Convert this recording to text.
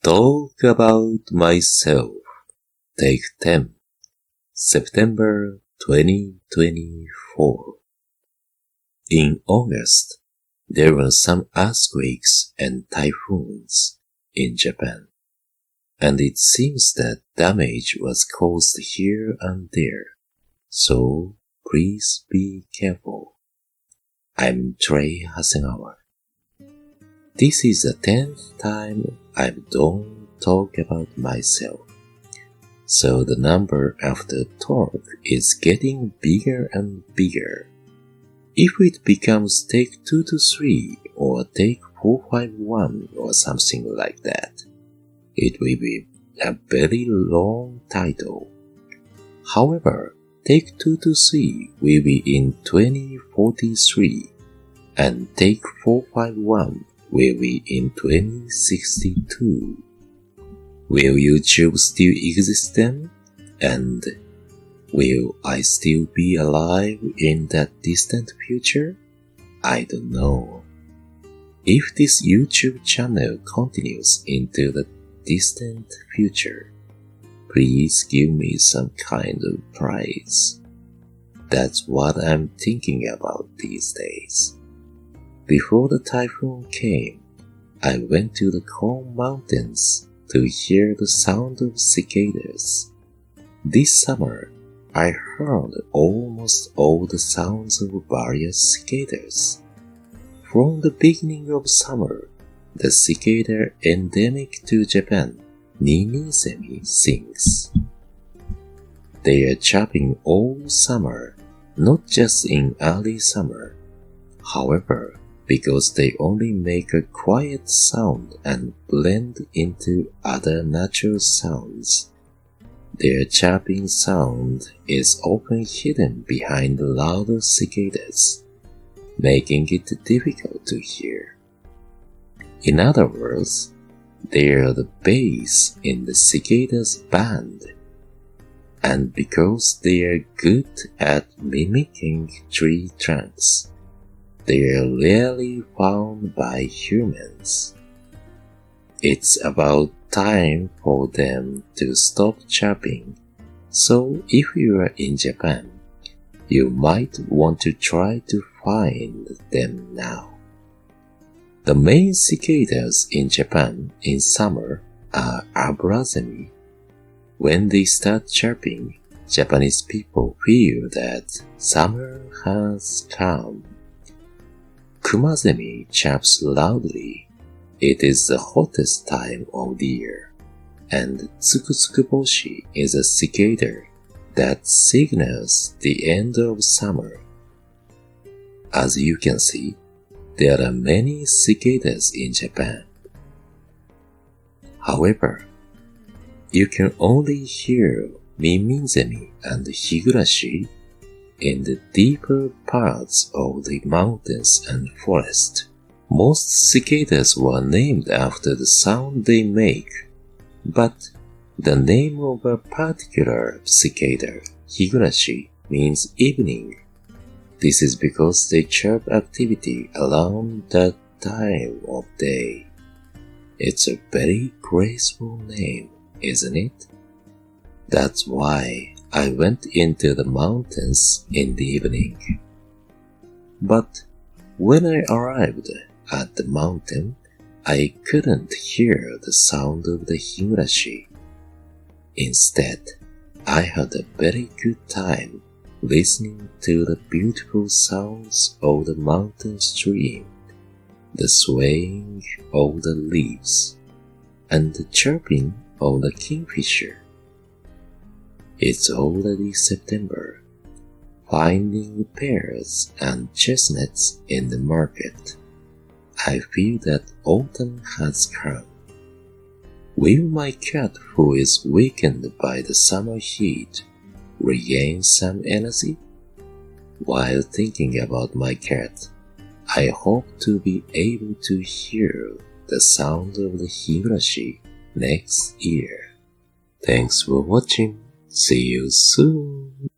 Talk about myself. Take 10. September 2024. In August, there were some earthquakes and typhoons in Japan, and it seems that damage was caused here and there, so please be careful. I'm Trey Hasegawa. This is the 10th time I've done talk about myself, so the number after talk is getting bigger and bigger. If it becomes take 2 to 3 or take 451 or something like that, it will be a very long title. However, take 2 to 3 will be in 2043 and take 451 will be in 2062. Will YouTube still exist then? And will I still be alive in that distant future? I don't know. If this YouTube channel continues into the distant future, please give me some kind of prize. That's what I'm thinking about these days. Before the typhoon came, I went to the calm mountains to hear the sound of cicadas. This summer, I heard almost all the sounds of various cicadas. From the beginning of summer, the cicada endemic to Japan, Ninisemi, sings. They are chirping all summer, not just in early summer. However, because they only make a quiet sound and blend into other natural sounds, their chirping sound is often hidden behind louder cicadas, making it difficult to hear. In other words, they are the bass in the cicadas' band, and because they are good at mimicking tree trunks, they are rarely found by humans. It's about time for them to stop chirping, so if you are in Japan, you might want to try to find them now. The main cicadas in Japan in summer are abou. When they start chirping, Japanese people feel that summer has come. Kumazemi chirps loudly. It is the hottest time of the year, and tsukutsukuboshi is a cicada that signals the end of summer. As you can see, there are many cicadas in Japan. However, you can only hear miminzemi and higurashi in the deeper parts of the mountains and forest. Most cicadas were named after the sound they make, but the name of a particular cicada, higurashi, means evening. This is because they chirp activity around that time of day. It's a very graceful name, isn't it? That's why I went into the mountains in the evening. But when I arrived at the mountain, I couldn't hear the sound of the higurashi. Instead, I had a very good time listening to the beautiful sounds of the mountain stream, the swaying of the leaves, and the chirping of the kingfisher. It's already September. Finding pears and chestnuts in the market, I feel that autumn has come. Will my cat, who is weakened by the summer heat, regain some energy? While thinking about my cat, I hope to be able to hear the sound of the higurashi next year. Thanks for watching. See you soon.